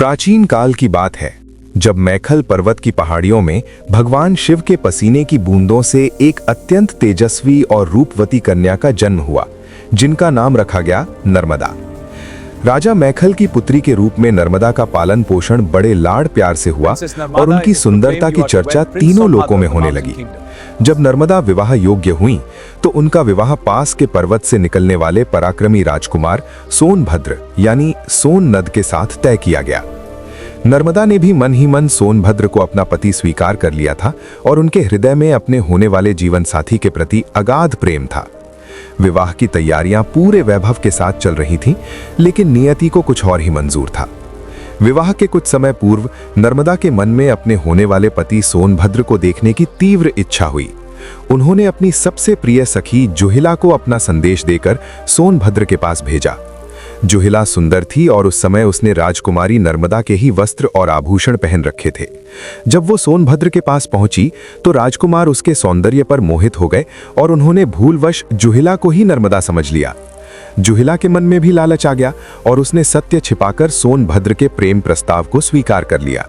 प्राचीन काल की बात है जब मैखल पर्वत की पहाड़ियों में भगवान शिव के पसीने की बूंदों से एक अत्यंत तेजस्वी और रूपवती कन्या का जन्म हुआ, जिनका नाम रखा गया नर्मदा। राजा मैखल की पुत्री के रूप में नर्मदा का पालन पोषण बड़े लाड़ प्यार से हुआ और उनकी सुंदरता की चर्चा तीनों लोकों में होने लगी। जब नर्मदा विवाह योग्य हुई तो उनका विवाह पास के पर्वत से निकलने वाले पराक्रमी राजकुमार सोनभद्र यानी सोननद के साथ तय किया गया। नर्मदा ने भी मन ही मन सोनभद्र को अपना पति स्वीकार कर लिया था और उनके हृदय में अपने होने वाले जीवन साथी के प्रति अगाध प्रेम था। विवाह की तैयारियां पूरे वैभव के साथ चल रही थीं, लेकिन नियति को कुछ और ही मंजूर था। विवाह के कुछ समय पूर्व नर्मदा के मन में अपने होने वाले पति सोनभद्र को देखने की तीव्र इच्छा हुई। उन्होंने अपनी सबसे प्रिय सखी जुहिला को अपना संदेश देकर सोनभद्र के पास भेजा। जुहिला सुंदर थी और उस समय उसने राजकुमारी नर्मदा के ही वस्त्र और आभूषण पहन रखे थे। जब वो सोनभद्र के पास पहुंची तो राजकुमार उसके सौंदर्य पर मोहित हो गए और उन्होंने भूलवश जुहिला को ही नर्मदा समझ लिया। जुहिला के मन में भी लालच आ गया और उसने सत्य छिपाकर सोनभद्र के प्रेम प्रस्ताव को स्वीकार कर लिया।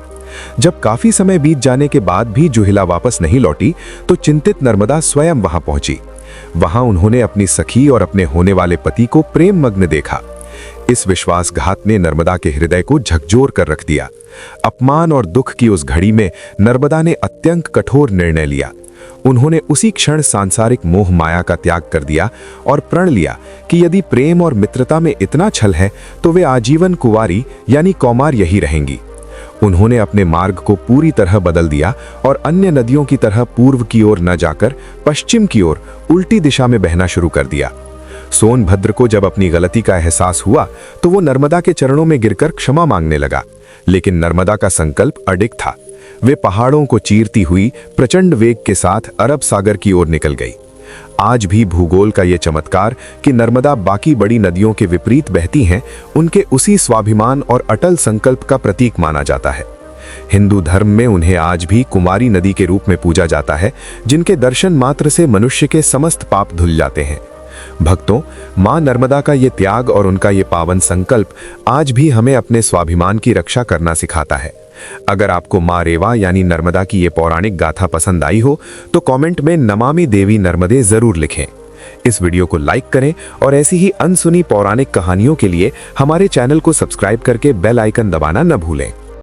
जब काफी समय बीत जाने के बाद भी जुहिला वापस नहीं लौटी तो चिंतित नर्मदा स्वयं वहां पहुंची। वहां उन्होंने अपनी सखी और अपने होने वाले पति को प्रेम मग्न देखा। इस विश्वासघात ने नर्मदा के हृदय को झकझोर कर रख दिया। अपमान और दुख की उस घड़ी में नर्मदा ने अत्यंत कठोर निर्णय लिया। उन्होंने उसी क्षण सांसारिक मोह माया का त्याग कर दिया और प्रण लिया कि यदि प्रेम और मित्रता में इतना छल है तो वे आजीवन कुंवारी यानी कौमार यही रहेंगी। उन्होंने अपने मार्ग को पूरी तरह बदल दिया और अन्य नदियों की तरह पूर्व की ओर न जाकर पश्चिम की ओर उल्टी दिशा में बहना शुरू कर दिया। सोनभद्र को जब अपनी गलती का एहसास हुआ तो वो नर्मदा के चरणों में गिरकर क्षमा मांगने लगा, लेकिन नर्मदा का संकल्प अडिग था। वे पहाड़ों को चीरती हुई प्रचंड वेग के साथ अरब सागर की ओर निकल गई। आज भी भूगोल का ये चमत्कार कि नर्मदा बाकी बड़ी नदियों के विपरीत बहती हैं, उनके उसी स्वाभिमान और अटल संकल्प का प्रतीक माना जाता है। हिंदू धर्म में उन्हें आज भी कुमारी नदी के रूप में पूजा जाता है, जिनके दर्शन मात्र से मनुष्य के समस्त पाप धुल जाते हैं। भक्तों, मां नर्मदा का ये त्याग और उनका ये पावन संकल्प आज भी हमें अपने स्वाभिमान की रक्षा करना सिखाता है। अगर आपको मां रेवा यानी नर्मदा की ये पौराणिक गाथा पसंद आई हो तो कमेंट में नमामि देवी नर्मदे जरूर लिखें। इस वीडियो को लाइक करें और ऐसी ही अनसुनी पौराणिक कहानियों के लिए हमारे चैनल को सब्सक्राइब करके बेल आइकन दबाना न भूलें।